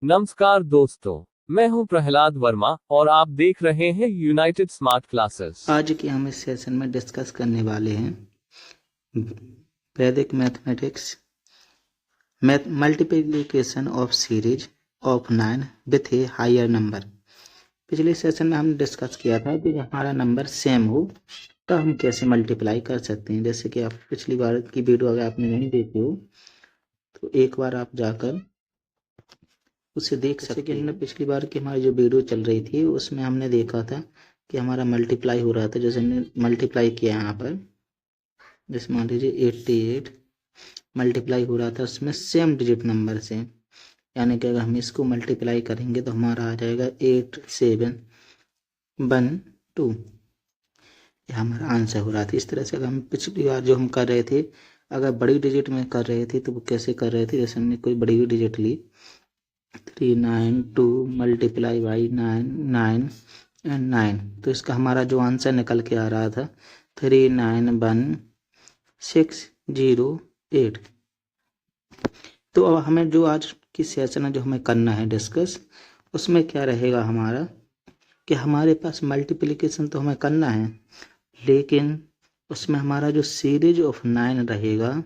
नमस्कार दोस्तों, मैं हूं प्रहलाद वर्मा और आप देख रहे हैं यूनाइटेड स्मार्ट क्लासेस। आज के हम इस सेशन में डिस्कस करने वाले हैं Vedic mathematics multiplication of series of 9 with a higher number. पिछले सेशन में हमने डिस्कस किया था कि हमारा नंबर सेम हो तो हम कैसे मल्टीप्लाई कर सकते हैं। जैसे कि आप पिछली बार की वीडियो अगर आपने नहीं देखी हो तो एक बार आप जाकर उसे देख सकते हैं। हमने पिछली बार की हमारी जो वीडियो चल रही थी उसमें हमने देखा था कि हमारा मल्टीप्लाई हो रहा था। जैसे हमने मल्टीप्लाई किया यहाँ पर, जैसे मान लीजिए 88 मल्टीप्लाई हो रहा था उसमें सेम डिजिट नंबर से, यानी कि अगर हम इसको मल्टीप्लाई करेंगे तो हमारा आ जाएगा 8712। ये हमारा आंसर हो रहा था। इस तरह से अगर हम पिछली बार जो हम कर रहे थे, अगर बड़ी डिजिट में कर रहे थे तो वो कैसे कर रहे थे, जैसे हमने कोई बड़ी डिजिट ली 392 मल्टीप्लाई बाई 9 एंड 9, तो इसका हमारा जो आंसर निकल के आ रहा था 391,608। तो अब हमें जो आज की सेशन है जो हमें करना है डिस्कस, उसमें क्या रहेगा हमारा कि हमारे पास मल्टीप्लिकेशन तो हमें करना है, लेकिन उसमें हमारा जो सीरीज ऑफ 9 रहेगा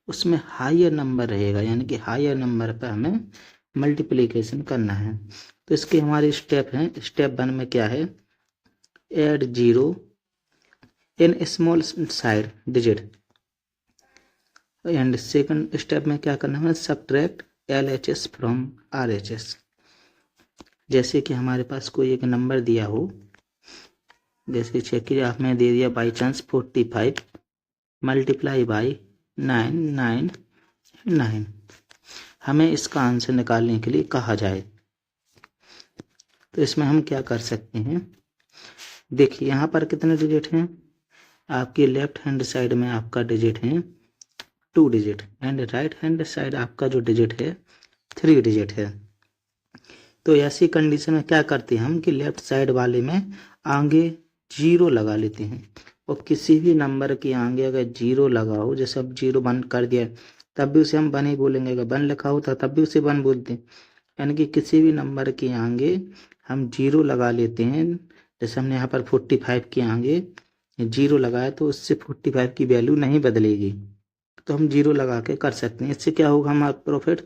उसमें हायर नंबर रहेगा, यानी कि हायर नंबर पर हमें मल्टीप्लिकेशन करना है। तो इसके हमारे स्टेप हैं। स्टेप 1 में क्या है, add 0 in small side digit, and second step में क्या करना है, सब्ट्रैक्ट LHS फ्रॉम RHS। जैसे कि हमारे पास कोई एक नंबर दिया हो, जैसे चेक कीजिए आपने दे दिया बाई चांस 45 मल्टीप्लाई बाई 999, हमें इसका आंसर निकालने के लिए कहा जाए। तो इसमें हम क्या कर सकते हैं, देखिए यहाँ पर कितने डिजिट हैं, आपके लेफ्ट हैंड साइड में आपका डिजिट है 2 digit and right hand side आपका जो डिजिट है 3 डिजिट है। तो ऐसी कंडीशन में क्या करते हैं हम कि लेफ्ट साइड वाले में आगे 0 लगा लेते हैं, और किसी भी नंबर के आगे अगर 0 लगा हो, जैसे अब 0 1 कर दिया तब भी उसे हम 1 ही बोलेंगे, अगर 1 लिखा होता तब भी उसे 1 बोलते हैं। यानी कि किसी भी नंबर के आगे हम 0 लगा लेते हैं। जैसे हमने यहाँ पर 45 के आगे 0 लगाया तो उससे 45 की वैल्यू नहीं बदलेगी, तो हम 0 लगा के कर सकते हैं। इससे क्या होगा हमारा प्रॉफिट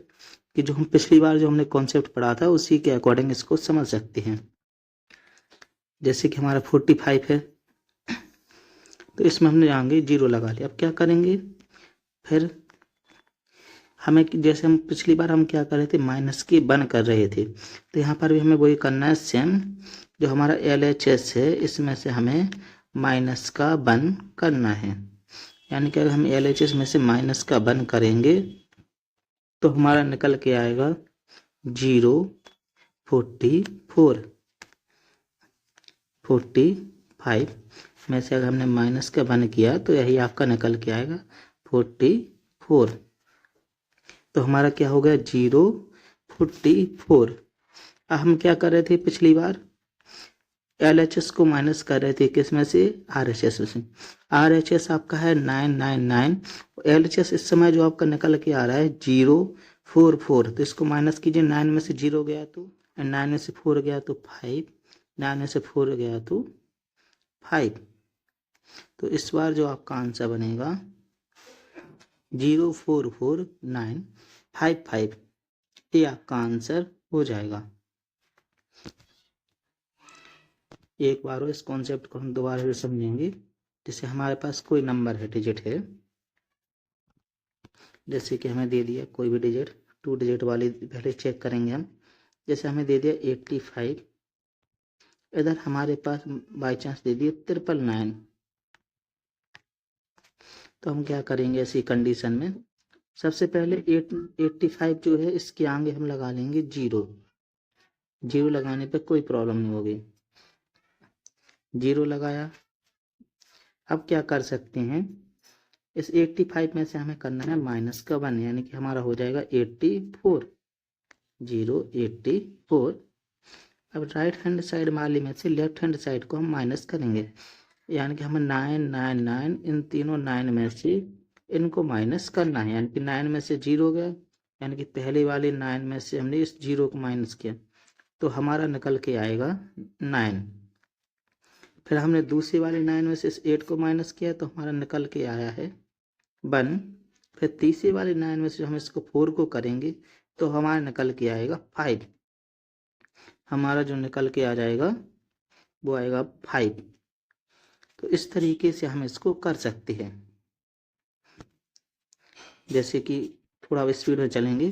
कि जो हम पिछली बार जो हमने कॉन्सेप्ट पढ़ा था उसी के अकॉर्डिंग इसको समझ सकते हैं। जैसे कि हमारा 45 है तो इसमें हमने आगे 0 लगा लिया। अब क्या करेंगे, फिर हमें जैसे हम पिछली बार हम क्या कर रहे थे, माइनस के 1 कर रहे थे, तो यहाँ पर भी हमें वही करना है सेम। जो हमारा LHS है इसमें से हमें माइनस का 1 करना है, यानी कि अगर हम LHS में से माइनस का 1 करेंगे तो हमारा निकल के आएगा 044 45 में से अगर हमने माइनस का 1 किया तो यही आपका निकल के आएगा 44। तो हमारा क्या हो गया 044। अब हम क्या कर रहे थे पिछली बार, LHS को माइनस कर रहे थे किस में से, RHS में। RHS आपका है 999, LHS इस समय जो आपका निकल के आ रहा है 044, तो इसको माइनस कीजिए, 9 में से 0 गया तो 9 में से 4 गया तो 5, 9 में से 4 गया तो 5। तो इस बार जो आपका आंसर बनेगा 044,955, ये आपका आंसर हो जाएगा। एक बार इस कॉन्सेप्ट को हम दोबारा से समझेंगे। जैसे हमारे पास कोई नंबर है, डिजिट है, जैसे कि हमें दे दिया कोई भी डिजिट, 2 डिजिट वाली पहले चेक करेंगे हम। जैसे हमें दे दिया 85, इधर हमारे पास बाई चांस दे दिया 999, तो हम क्या करेंगे ऐसी कंडीशन में, सबसे पहले 85 जो है इसके आगे हम लगा लेंगे 0। 0 लगाने पे कोई प्रॉब्लम नहीं होगी, 0 लगाया। अब क्या कर सकते हैं, इस 85 में से हमें करना है माइनस का 1, यानी कि हमारा हो जाएगा 84, 084। अब राइट हैंड साइड वाले में से लेफ्ट हैंड साइड को हम माइनस करेंगे, यानी कि हमें 999 इन तीनों 9 में से इनको माइनस करना है, यानी कि 9 में से 0 गया यानी कि पहले वाले 9 में से हमने इस 0 को माइनस किया तो हमारा निकल के आएगा 9। फिर हमने दूसरे वाले 9 में से इस 8 को माइनस किया तो हमारा निकल के आया है 1। फिर तीसरे वाले 9 में से हम इसको 4 को करेंगे तो हमारा निकल के आएगा 5। हमारा जो निकल के आ जाएगा वो आएगा 5। तो इस तरीके से हम इसको कर सकते हैं। जैसे कि थोड़ा स्पीड में चलेंगे।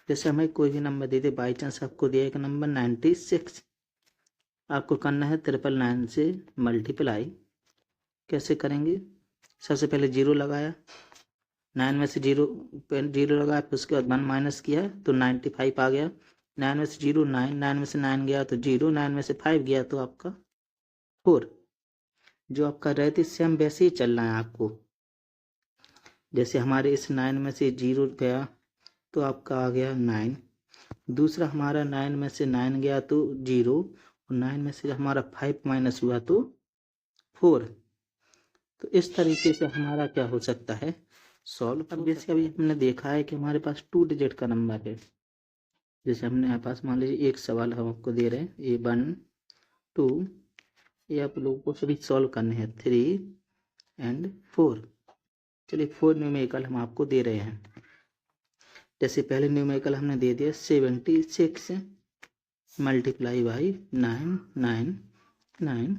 जैसे हमें कोई भी number they they, by chance आपको दिया एक नंबर 96, आपको करना है 999 से मल्टीप्लाई। कैसे करेंगे? सबसे पहले 0 लगाया, 9 में से 0 लगाया, फिर उसके बाद 1 माइनस किया तो 95 आ गया। 9 में से 0 9, 9 में से 9 गया तो 0, 9 में से 5 गया तो आपका 4। जो आपका रहती सेम वैसे ही चलना है आपको। जैसे हमारे इस 9 में से 0 गया तो आपका आ गया 9। दूसरा हमारा 9 में से 9 गया तो 0, और 9 में से हमारा 5 माइनस हुआ तो 4। तो इस तरीके से हमारा क्या हो सकता है, सॉल्व। अब जैसे अभी हमने देखा है कि हमारे पास 2 डिजिट का नंबर है। जैसे हमने यहाँ पास मान लीजिए एक सवाल हम आपको दे रहे हैं, ये 1 2, ये आप लोगों को सभी सॉल्व करने हैं, 3 एंड 4। चलिए 4 न्यूमेरिकल हम आपको दे रहे हैं। जैसे पहले न्यूमेरिकल हमने दे दिया 76 मल्टीप्लाई बाई 999।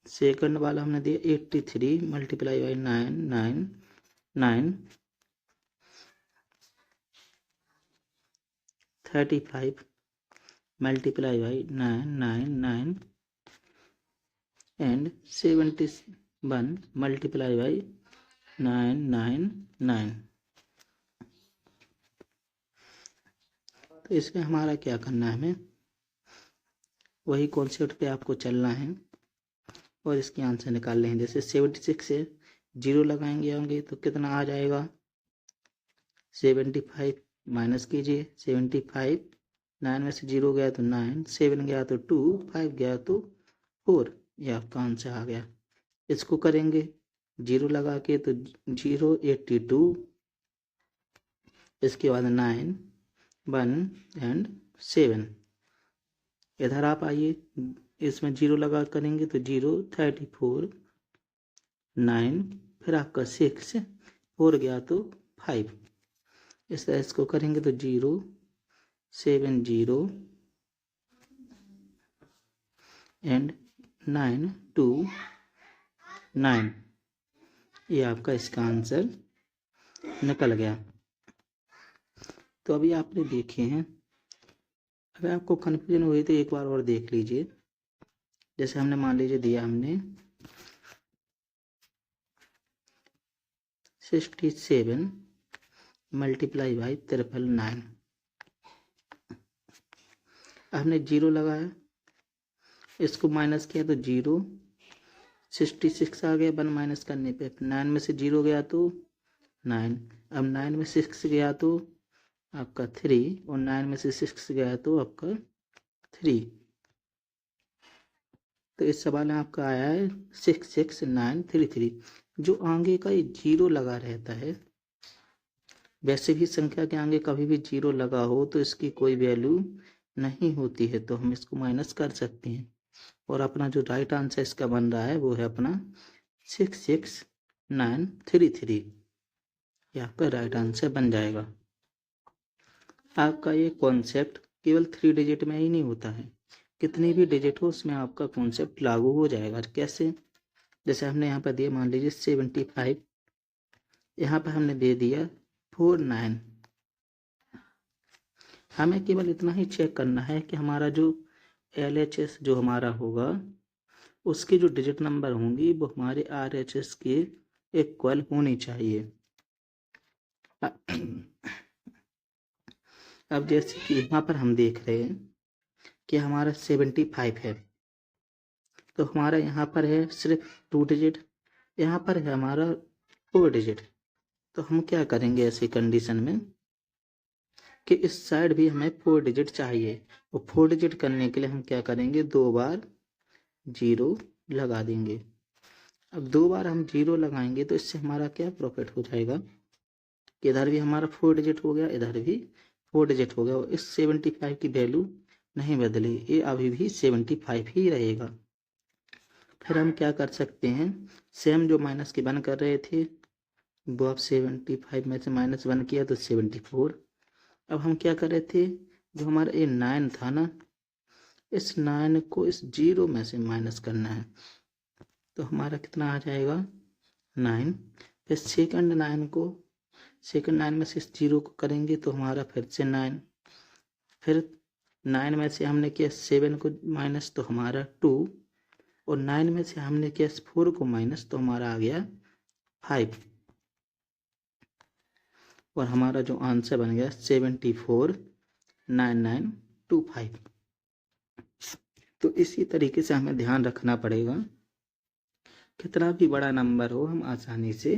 सेकंड वाला हमने दिया 83 multiply by 999। 35 multiply by 999 and 71 multiply by 999। तो इसमें हमारा क्या करना है, हमें वही कॉन्सेप्ट पे आपको चलना है और इसके आंसर निकालने हैं। जैसे 76 से 0 लगाएंगे होंगे तो कितना आ जाएगा, 75 माइनस कीजिए, 75 9 में से 0 गया तो 9, 7 गया तो 2, 5 गया तो 4। ये आपका आंसर आ गया। इसको करेंगे 0 लगा के तो 0 82, इसके बाद 9 1 एंड 7। इधर आप आइए, इसमें 0 लगा करेंगे तो 0 34 9, फिर आपका 6, 4 गया तो 5। इस तरह इसको करेंगे तो 0 7 0 एंड 9 2 9। ये आपका इसका आंसर निकल गया। तो अभी आपने देखे हैं, अगर आपको कन्फ्यूजन हुई तो एक बार और देख लीजिए। जैसे हमने मान लीजिए दिया हमने 67 मल्टीप्लाई बाई 999। हमने 0 लगाया, इसको माइनस किया तो 0, 66 आ गया 1 माइनस करने पे। 9 में से 0 गया तो 9, अब 9 में 6 गया तो आपका 3, और 9 में से 6 गया तो आपका 3। तो इस सवाल में आपका आया है 66933। जो आगे का ये 0 लगा रहता है, वैसे भी संख्या के आगे कभी भी 0 लगा हो तो इसकी कोई वैल्यू नहीं होती है, तो हम इसको माइनस कर सकते हैं। और अपना जो राइट आंसर इसका बन रहा है वो है अपना 66933। ये आपका राइट आंसर बन जाएगा। आपका ये कॉन्सेप्ट केवल 3 डिजिट में ही नहीं होता है, कितनी भी डिजिट हो उसमें आपका कॉन्सेप्ट लागू हो जाएगा। कैसे? जैसे हमने यहाँ पर दिया मान लीजिए 75, यहाँ पर हमने दे दिया 49। हमें केवल इतना ही चेक करना है कि हमारा जो LHS जो हमारा होगा उसके जो डिजिट नंबर होंगी वो हमारे RHS के इक्वल होनी चाहिए। अब जैसे कि यहाँ पर हम देख रहे हैं कि हमारा 75 है, तो हमारा यहाँ पर है सिर्फ 2 डिजिट, यहाँ पर है हमारा 4 डिजिट। तो हम क्या करेंगे ऐसी कंडीशन में कि इस साइड भी हमें 4 डिजिट चाहिए, और 4 डिजिट करने के लिए हम क्या करेंगे, 2 बार 0 लगा देंगे। अब 2 बार हम 0 लगाएंगे तो इससे हमारा क्या प्रॉफिट हो जाएगा, कि इधर भी हमारा 4 डिजिट हो गया, इधर भी 4 डिजिट हो गया, और इस 75 की वैल्यू नहीं बदली, ये अभी भी 75 ही रहेगा। फिर हम क्या कर सकते हैं, सेम जो माइनस की 1 कर रहे थे वो अब 75 में से -1 किया तो 74। अब हम क्या कर रहे थे, जो हमारा ये 9 था ना, इस 9 को इस 0 में से माइनस करना है, तो हमारा कितना आ जाएगा 9। फिर सेकंड 9 में से इस 0 को करेंगे तो हमारा फिर से 9। फिर 9 में से हमने किया 7 को माइनस तो हमारा 2, और 9 में से हमने किया 4 को माइनस तो हमारा आ गया 5, और हमारा जो आंसर बन गया 749925। तो इसी तरीके से हमें ध्यान रखना पड़ेगा, कितना भी बड़ा नंबर हो हम आसानी से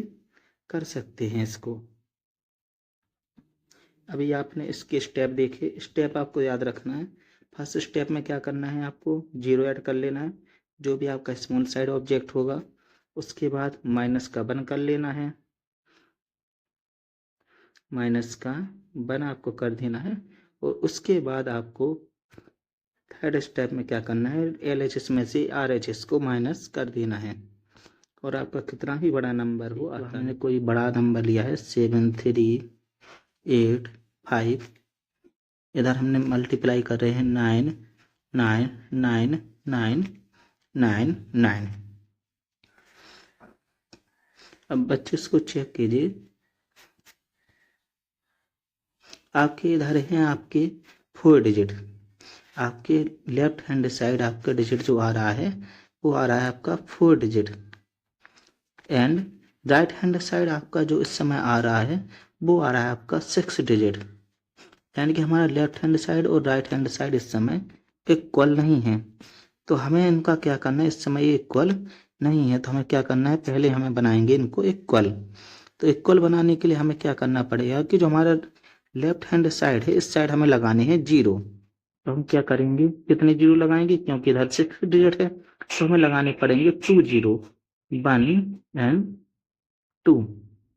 कर सकते हैं इसको। अभी आपने इसके स्टेप देखे, स्टेप आपको याद रखना है। फर्स्ट स्टेप में क्या करना है, आपको 0 ऐड कर लेना है, जो भी आपका स्मॉल साइड ऑब्जेक्ट होगा। उसके बाद माइनस का 1 कर लेना है, माइनस का 1 आपको कर देना है, और उसके बाद आपको थर्ड स्टेप में क्या करना है, LHS में से RHS को माइनस कर देना है, और आपका कितना ही बड़ा नंबर हो, हमने कोई बड़ा नंबर लिया है 7385, इधर हमने मल्टीप्लाई कर रहे हैं 9999999। अब बच्चे इसको चेक कीजिए, आपके इधर हैं आपके 4 डिजिट, आपके लेफ्ट हैंड साइड आपका डिजिट जो आ रहा है वो आ रहा है आपका 4 digit, and right hand side आपका जो इस समय आ रहा है वो आ रहा है आपका 6 डिजिट। यानी कि हमारा लेफ्ट हैंड साइड और राइट हैंड साइड इस समय इक्वल नहीं है, तो हमें इनका क्या करना है, इस समय ये इक्वल नहीं है, तो हमें क्या करना है, पहले हमें बनाएंगे इनको इक्वल। तो इक्वल बनाने के लिए हमें क्या करना पड़ेगा कि जो हमारा लेफ्ट हैंड साइड है इस साइड हमें लगानी है 0। तो हम क्या करेंगे, कितने 0 लगाएंगे, क्योंकि इधर 6 डिजिट है तो हमें लगाने पड़ेंगे 2 0, 1 एंड 2।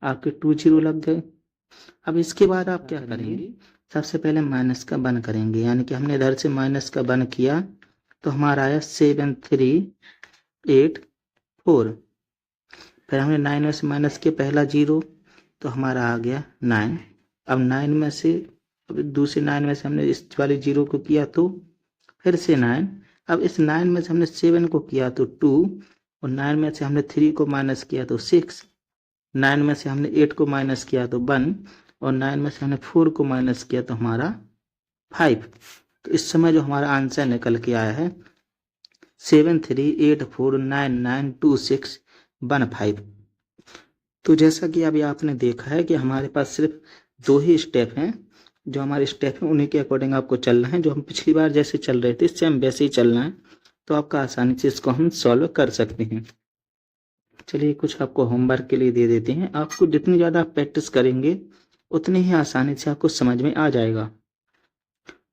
आपके 2 0 लग गए। अब इसके बाद आप क्या करेंगे, सबसे पहले माइनस का 1 करेंगे, यानी कि हमने इधर से माइनस का 1 किया तो हमारा आया 7384। फिर हमने 9 में से माइनस किया पहला 0 तो हमारा आ गया 9। अब 9 में से, अब दूसरे 9 में से हमने इस वाले 0 को किया तो फिर से 9। अब इस 9 में से हमने 7 को किया तो 2, और 9 में से हमने 3 को माइनस किया तो 6, 9 में से हमने 8 को माइनस किया तो 1, और 9 में से हमने 4 को माइनस किया तो हमारा 5। तो इस समय जो हमारा आंसर निकल के आया है 7384992615। तो जैसा कि अभी आपने देखा है कि हमारे पास सिर्फ 2 ही स्टेप हैं, जो हमारे स्टेप हैं उन्हीं के अकॉर्डिंग आपको चलना है, जो हम पिछली बार जैसे चल रहे थे सेम वैसे ही चलना है, तो आपका आसानी से इसको हम सॉल्व कर सकते हैं। चलिए कुछ आपको होमवर्क के लिए दे देते हैं, आपको जितनी ज़्यादा प्रैक्टिस करेंगे उतनी ही आसानी से आपको समझ में आ जाएगा।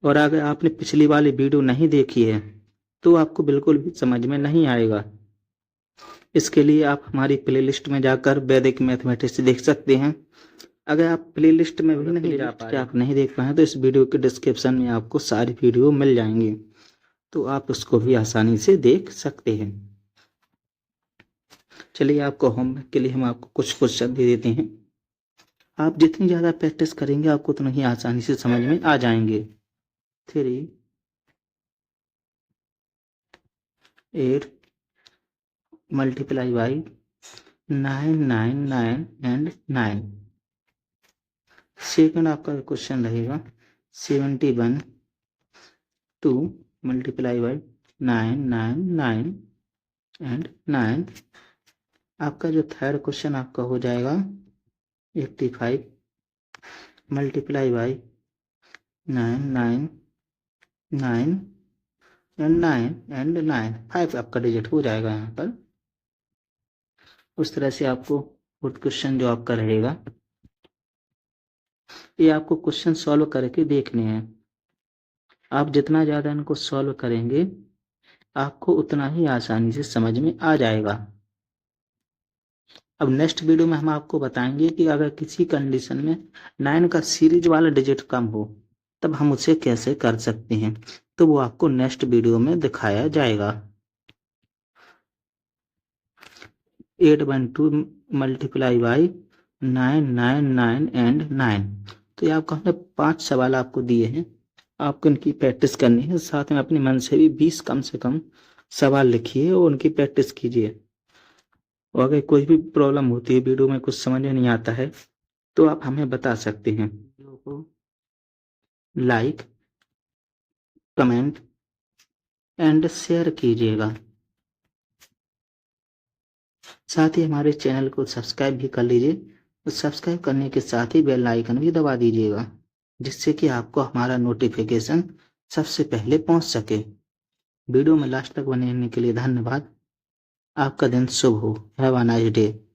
और अगर आपने पिछली वाली वीडियो नहीं देखी है तो आपको बिल्कुल भी समझ में नहीं आएगा। इसके लिए आप हमारी प्लेलिस्ट में जाकर वैदिक मैथमेटिक्स देख सकते हैं। अगर आप प्लेलिस्ट में भी नहीं जा पाए, आप नहीं देख पाए तो इस वीडियो के डिस्क्रिप्शन में आपको सारी वीडियो मिल जाएंगी, तो आप उसको भी आसानी से देख सकते हैं। चलिए आपको होमवर्क के लिए हम आपको कुछ क्वेश्चन दे देते हैं, आप जितनी ज़्यादा प्रैक्टिस करेंगे आपको उतना ही आसानी से समझ में आ जाएंगे। 3 8 मल्टीप्लाई बाई 999 एंड 9। सेकंड आपका क्वेश्चन रहेगा 71 2 मल्टीप्लाई बाई 999 एंड 9। आपका जो थर्ड क्वेश्चन आपका हो जाएगा 85 मल्टीप्लाई बाई 999 एंड 9 5 आपका डिजिट हो जाएगा यहाँ पर। उस तरह से आपको फोर्थ क्वेश्चन जो आपका रहेगा, ये आपको क्वेश्चन सॉल्व करके देखने हैं। आप जितना ज़्यादा इनको सॉल्व करेंगे आपको उतना ही आसानी से समझ में आ जाएगा। अब नेक्स्ट वीडियो में हम आपको बताएंगे कि अगर किसी कंडीशन में 9 का सीरीज वाला डिजिट कम हो तब हम उसे कैसे कर सकते हैं, तो वो आपको नेक्स्ट वीडियो में दिखाया जाएगा। 812 मल्टीप्लाई बाई 999 एंड 9। तो ये आपको हमने 5 सवाल आपको दिए हैं, आपको इनकी प्रैक्टिस करनी है। साथ में अपने मन से भी 20 कम से कम सवाल लिखिए और उनकी प्रैक्टिस कीजिए। और अगर कोई भी प्रॉब्लम होती है, वीडियो में कुछ समझ में नहीं आता है, तो आप हमें बता सकते हैं। वीडियो को लाइक, कमेंट एंड शेयर कीजिएगा। साथ ही हमारे चैनल को सब्सक्राइब भी कर लीजिए और सब्सक्राइब करने के साथ ही बेल आइकन भी दबा दीजिएगा, जिससे कि आपको हमारा नोटिफिकेशन सबसे पहले पहुंच सके। वीडियो में लास्ट तक बने रहने के लिए धन्यवाद। आपका दिन शुभ हो। Have a nice day.